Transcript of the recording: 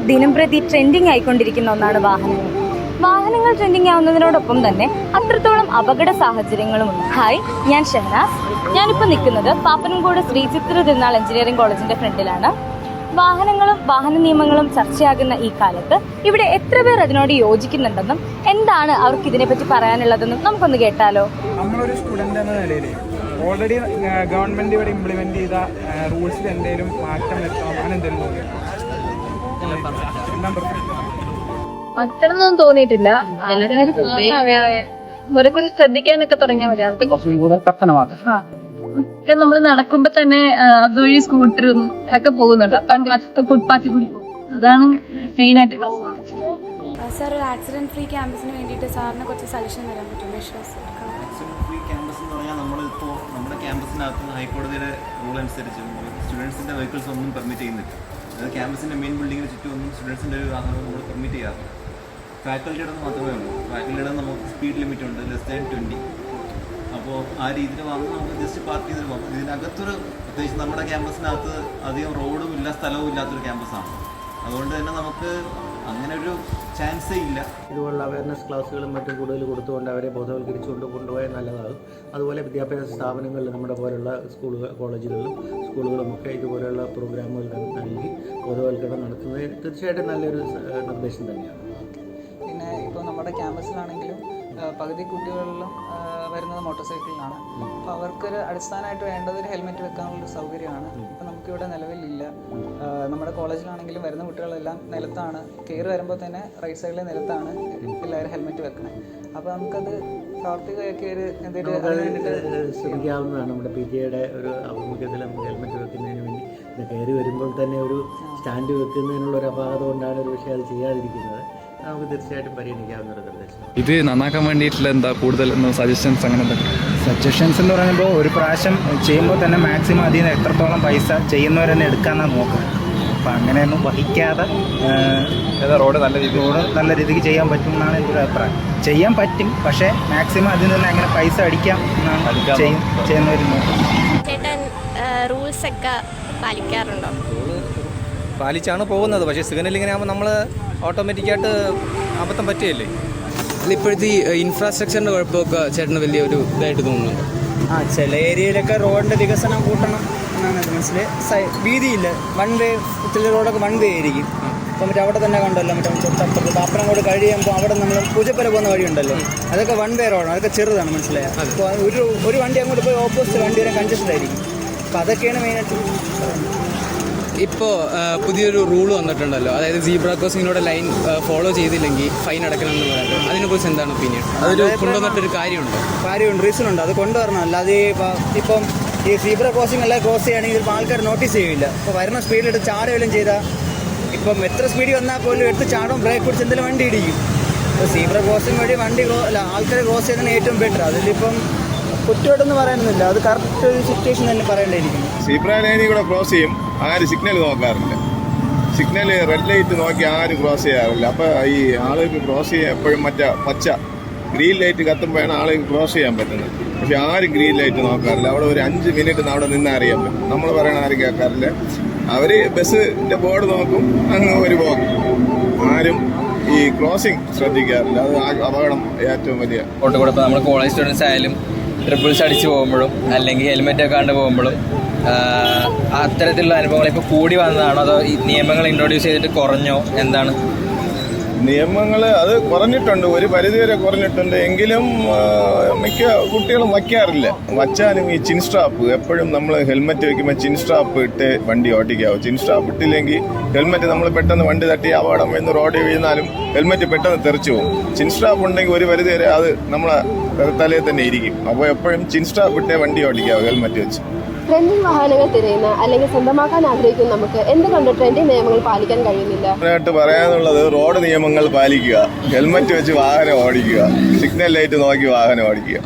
ദിനംപ്രതി ട്രെൻഡിങ് ആയിക്കൊണ്ടിരിക്കുന്ന ഒന്നാണ് വാഹനങ്ങൾ. വാഹനങ്ങൾ ട്രെൻഡിങ് ആവുന്നതിനോടൊപ്പം തന്നെ അത്രത്തോളം അപകട സാഹചര്യങ്ങളുമുണ്ട്. ഹായ്, ഞാൻ ഷഹനാസ്. ഞാനിപ്പോൾ നിൽക്കുന്നത് പാപ്പനംകോട് ശ്രീ ചിത്ര തിരുനാൾ എഞ്ചിനീയറിംഗ് കോളേജിൻ്റെ ഫ്രണ്ടിലാണ്. വാഹനങ്ങളും വാഹന നിയമങ്ങളും ചർച്ചയാകുന്ന ഈ കാലത്ത് ഇവിടെ എത്ര പേർ അതിനോട് യോജിക്കുന്നുണ്ടെന്നും എന്താണ് അവർക്ക് ഇതിനെപ്പറ്റി പറയാനുള്ളതെന്നും നമുക്കൊന്ന് കേട്ടാലോ. നമ്മളൊരു സ്റ്റുഡൻ്റ് എന്ന നിലയിൽ ഓൾറെഡി ഗവൺമെൻറ് ഇവിടെ ഇംപ്ലിമെൻ്റ് ചെയ്ത റൂൾസിൽ എന്തെങ്കിലും മാറ്റം വരുത്തണം, അങ്ങനെ എന്തെങ്കിലും മറ്റൊന്നും തോന്നിയിട്ടില്ല. ഒരേക്കുറിച്ച് ശ്രദ്ധിക്കാനൊക്കെ തുടങ്ങിയാൽ മതി. നമ്മൾ നടക്കുമ്പോ തന്നെ അതുവഴി സ്കൂട്ടറും ഒക്കെ പോകുന്നുണ്ട്. അപ്പം ഫുട്പാത്തിൽ കൂടി അതാണ് മെയിനായിട്ട്. സാർ, ഒരു ആക്സിഡന്റ് ഫ്രീ ക്യാമ്പസിന് വേണ്ടിയിട്ട് സാറിന് കുറച്ച് സജഷൻ തരാൻ പറ്റും? ആക്സിഡന്റ് ഫ്രീ ക്യാമ്പസ് എന്ന് പറഞ്ഞാൽ നമ്മളിപ്പോൾ നമ്മുടെ ക്യാമ്പസിനകത്ത് ഹൈക്കോടതിയുടെ റൂൾ അനുസരിച്ച് സ്റ്റുഡൻസിൻ്റെ വെഹിക്കിൾസ് ഒന്നും പെർമിറ്റ് ചെയ്യുന്നില്ല. അതായത് ക്യാമ്പസിൻ്റെ മെയിൻ ബിൽഡിങ്ങിന് ചുറ്റും ഒന്നും സ്റ്റുഡൻസിൻ്റെ ഒരു വാഹനം നമ്മൾ പെർമിറ്റ് ചെയ്യാറില്ല. ഫാക്കൽറ്റിയുടെ മാത്രമേ ഉള്ളൂ. ഫാക്കൽറ്റിയുടെ നമുക്ക് സ്പീഡ് ലിമിറ്റ് ഉണ്ട്, <20. അപ്പോൾ ആ രീതിയിൽ വന്ന് നമുക്ക് ജസ്റ്റ് പാർക്ക് ചെയ്തിട്ട് പോകാം. ഇതിനകത്തൊരു പ്രത്യേകിച്ച് നമ്മുടെ ക്യാമ്പസിനകത്ത് അധികം റോഡും ഇല്ല, സ്ഥലവും ഇല്ലാത്തൊരു ക്യാമ്പസാണ്. അതുകൊണ്ട് തന്നെ നമുക്ക് അങ്ങനെ ഒരു ചാൻസേ ഇല്ല. ഇതുപോലുള്ള അവയർനെസ് ക്ലാസ്സുകളും മറ്റും കൂടുതൽ കൊടുത്തുകൊണ്ട് അവരെ ബോധവൽക്കരിച്ചുകൊണ്ട് കൊണ്ടുപോയാൽ നല്ലതാകും. അതുപോലെ വിദ്യാഭ്യാസ സ്ഥാപനങ്ങളിൽ നമ്മുടെ പോലുള്ള കോളേജുകളിലും സ്കൂളുകളുമൊക്കെ ഇതുപോലെയുള്ള പ്രോഗ്രാമുകൾ നൽകി ബോധവൽക്കരണം നടത്തുന്നത് തീർച്ചയായിട്ടും നല്ലൊരു നിർദ്ദേശം തന്നെയാണ്. പിന്നെ ഇപ്പോൾ നമ്മുടെ ക്യാമ്പസിലാണെങ്കിലും പകുതി കുട്ടികളിലും വരുന്നത് മോട്ടോർ സൈക്കിളിലാണ്. അപ്പോൾ അവർക്കൊരു അടിസ്ഥാനമായിട്ട് വേണ്ടത് ഒരു ഹെൽമെറ്റ് വെക്കാനുള്ളൊരു സൗകര്യമാണ്. ഇപ്പോൾ നമുക്കിവിടെ നിലവിലില്ല. നമ്മുടെ കോളേജിലാണെങ്കിലും വരുന്ന കുട്ടികളെല്ലാം നിലത്താണ്, കയറി വരുമ്പോൾ തന്നെ റൈറ്റ് സൈഡിലെ നിലത്താണ് എല്ലാവരും ഹെൽമെറ്റ് വെക്കുന്നത്. അപ്പോൾ നമുക്കത് പ്രാവർത്തികമാക്കി ഒരു എന്തെങ്കിലും ശ്രമിക്കാവുന്നതാണ്. നമ്മുടെ PTA ഒരു ആഭിമുഖ്യത്തിൽ നമുക്ക് ഹെൽമെറ്റ് വെക്കുന്നതിന് വേണ്ടി കയറി വരുമ്പോൾ തന്നെ ഒരു സ്റ്റാൻഡ് വെക്കുന്നതിനുള്ളൊരു അപാകത കൊണ്ടാണ് ഒരു പക്ഷേ അത് ചെയ്യാതിരിക്കുന്നത്. നമുക്ക് തീർച്ചയായിട്ടും പരിഗണിക്കാവുന്ന ഒരു നിർദ്ദേശം. ഇത് നന്നാക്കാൻ വേണ്ടിയിട്ടുള്ള എന്താ കൂടുതൽ സജഷൻസ്? അങ്ങനെ സജഷൻസ് എന്ന് പറയുമ്പോൾ ഒരു പ്രാവശ്യം ചെയ്യുമ്പോൾ തന്നെ മാക്സിമം അതിൽ നിന്ന് എത്രത്തോളം പൈസ ചെയ്യുന്നവർ തന്നെ എടുക്കാമെന്നാണ് നോക്കുന്നത്. അപ്പോൾ അങ്ങനെയൊന്നും വഹിക്കാതെ റോഡ് നല്ല രീതിക്ക് ചെയ്യാൻ പറ്റും എന്നാണ് എൻ്റെ ഒരു അഭിപ്രായം. ചെയ്യാൻ പറ്റും, പക്ഷേ മാക്സിമം അതിൽ നിന്ന് എങ്ങനെ പൈസ അടിക്കാം എന്നാണ് ചെയ്യുന്നവർ നോക്കുന്നത്. ചേട്ടൻ റൂൾസ് ഒക്കെ പാലിക്കാറുണ്ടോ? പാലിച്ചാണ് പോകുന്നത്, പക്ഷേ സിഗ്നൽ ഇങ്ങനെ ആകുമ്പോൾ നമ്മൾ ഓട്ടോമാറ്റിക്കായിട്ട് അബദ്ധം പറ്റുകയല്ലേ. ഇപ്പോഴത്തെ ഇൻഫ്രാസ്ട്രക്ചറിൻ്റെ കുഴപ്പമൊക്കെ ചേട്ടന് വലിയൊരു ഇതായിട്ട് തോന്നുന്നുണ്ട്. ചില ഏരിയയിലൊക്കെ റോഡിൻ്റെ വികസനം കൂട്ടണം എന്നാണ് മനസ്സിൽ. വീതിയില്ല, വൺ വേ, ചില റോഡൊക്കെ വൺ വേ ആയിരിക്കും. അപ്പോൾ മറ്റേ അവിടെ തന്നെ കണ്ടല്ലോ, മറ്റേ തൊട്ടപ്പുറത്ത് പാപ്പനംകോട് കഴിയുമ്പോൾ അവിടെ നമ്മൾ പൂജപ്പര പോകുന്ന വഴിയുണ്ടല്ലോ, അതൊക്കെ വൺ വേ റോഡാണ്. അതൊക്കെ ചെറുതാണ്, മനസ്സിലായത്. അപ്പോൾ ഒരു വണ്ടി അങ്ങോട്ട് പോയി ഓപ്പോസിറ്റ് വണ്ടി വരെ കൺജസ്റ്റഡ് ആയിരിക്കും. അപ്പോൾ അതൊക്കെയാണ് മെയിനായിട്ട്. ഇപ്പോൾ പുതിയൊരു റൂൾ വന്നിട്ടുണ്ടല്ലോ, അതായത് സീബ്ര ക്രോസിങ്ങിനോട് ലൈൻ ഫോളോ ചെയ്തില്ലെങ്കിൽ ഫൈൻ അടക്കണം എന്ന് പറയുന്നത്. അതിനെക്കുറിച്ച് എന്താണ് ഒപ്പീനിയൻ? അതൊരു കൊണ്ടുവന്നിട്ടൊരു കാര്യമുണ്ട്, റീസൺ ഉണ്ട്. അത് കൊണ്ടുവരണം. അല്ലാതെ ഇപ്പം ഈ സീബ്ര ക്രോസിംഗ് എല്ലാം ക്രോസ് ചെയ്യുകയാണെങ്കിൽ ഇപ്പോൾ ആൾക്കാർ നോട്ടീസ് ചെയ്യില്ല. ഇപ്പോൾ വരുന്ന സ്പീഡിലെടുത്ത് ചാടുകയും ചെയ്താൽ ഇപ്പം എത്ര സ്പീഡിൽ വന്നാൽ പോലും എടുത്ത് ചാടും, ബ്രേക്ക് പിടിച്ച് എന്തെങ്കിലും വണ്ടി ഇടിക്കും. ഇപ്പോൾ സീബ്ര ക്രോസിംഗ് വഴി ആൾക്കാർ ക്രോസ് ചെയ്യുന്നതിന് ഏറ്റവും ബെറ്റർ. അതിലിപ്പം കുറ്റമായിട്ടൊന്നും പറയാനൊന്നുമില്ല. അത് കറക്റ്റ് ഒരു സിറ്റുവേഷൻ തന്നെ പറയേണ്ടിയിരിക്കുന്നു. സീബ്ര ലൈനിൽ കൂടെ ക്രോസ് ചെയ്യും, ആരും സിഗ്നൽ നോക്കാറില്ല. സിഗ്നൽ റെഡ് ലൈറ്റ് നോക്കി ആരും ക്രോസ് ചെയ്യാറില്ല. അപ്പോൾ ഈ ആളുകൾക്ക് ക്രോസ് ചെയ്യാൻ എപ്പോഴും പച്ച ഗ്രീൻ ലൈറ്റ് കത്തുമ്പോഴാണ് ആളുകൾക്ക് ക്രോസ് ചെയ്യാൻ പറ്റുന്നത്. പക്ഷെ ആരും ഗ്രീൻ ലൈറ്റ് നോക്കാറില്ല. അവിടെ ഒരു 5 മിനിറ്റ് അവിടെ നിന്ന് അറിയാൻ പറ്റും. നമ്മൾ പറയണ ആരും കേൾക്കാറില്ല. അവർ ബസ്സിൻ്റെ ബോർഡ് നോക്കും, അങ്ങ് ഒരു പോകും. ആരും ഈ ക്രോസിംഗ് ശ്രദ്ധിക്കാറില്ല. അത് അപകടം ഏറ്റവും വലിയ. ഇപ്പോൾ നമ്മൾ കോളേജ് സ്റ്റുഡൻസ് ആയാലും ട്രിപ്പിൾസ് അടിച്ച് പോകുമ്പോഴും അല്ലെങ്കിൽ ഹെൽമെറ്റ് ഒക്കെ കണ്ട് പോകുമ്പോഴും അത്തരത്തിലുള്ള അനുഭവങ്ങൾ ഇപ്പോൾ കൂടി വന്നതാണോ, അതോ ഈ നിയമങ്ങൾ ഇൻട്രൊഡ്യൂസ് ചെയ്തിട്ട് കുറഞ്ഞോ, എന്താണ്? നിയമങ്ങൾ അത് കുറഞ്ഞിട്ടുണ്ട്, ഒരു പരിധിവരെ കുറഞ്ഞിട്ടുണ്ട്. എങ്കിലും മിക്ക കുട്ടികളും വയ്ക്കാറില്ല. വച്ചാലും ഈ ചിൻ സ്ട്രാപ്പ് എപ്പോഴും നമ്മൾ ഹെൽമെറ്റ് വയ്ക്കുമ്പോൾ ചിൻ സ്ട്രാപ്പ് ഇട്ട് വണ്ടി ഓടിക്കാവും. ചിൻ സ്ട്രാപ്പ് ഇട്ടില്ലെങ്കിൽ ഹെൽമെറ്റ് നമ്മൾ പെട്ടെന്ന് വണ്ടി തട്ടി അപകടം എന്ന് റോഡിൽ വീഴുന്നാലും ഹെൽമെറ്റ് പെട്ടെന്ന് തെറിച്ചു പോകും. ചിൻ സ്ട്രാപ്പ് ഉണ്ടെങ്കിൽ ഒരു പരിധിവരെ അത് നമ്മളെ തലയിൽ തന്നെ ഇരിക്കും. അപ്പോൾ എപ്പോഴും ചിൻ സ്ട്രാപ്പ് ഇട്ടേ വണ്ടി ഓടിക്കാവും ഹെൽമെറ്റ് വെച്ച്. ട്രെൻഡിങ് വാഹനങ്ങൾ തിരയുന്ന അല്ലെങ്കിൽ സ്വന്തമാക്കാൻ ആഗ്രഹിക്കുന്ന നമുക്ക് എന്തുകൊണ്ട് ട്രെൻഡിങ് നിയമങ്ങൾ പാലിക്കാൻ കഴിയുന്നില്ല? അതിനായിട്ട് പറയാനുള്ളത് റോഡ് നിയമങ്ങൾ പാലിക്കുക, ഹെൽമെറ്റ് വെച്ച് വാഹനം ഓടിക്കുക, സിഗ്നൽ ലൈറ്റ് നോക്കി വാഹനം ഓടിക്കുക.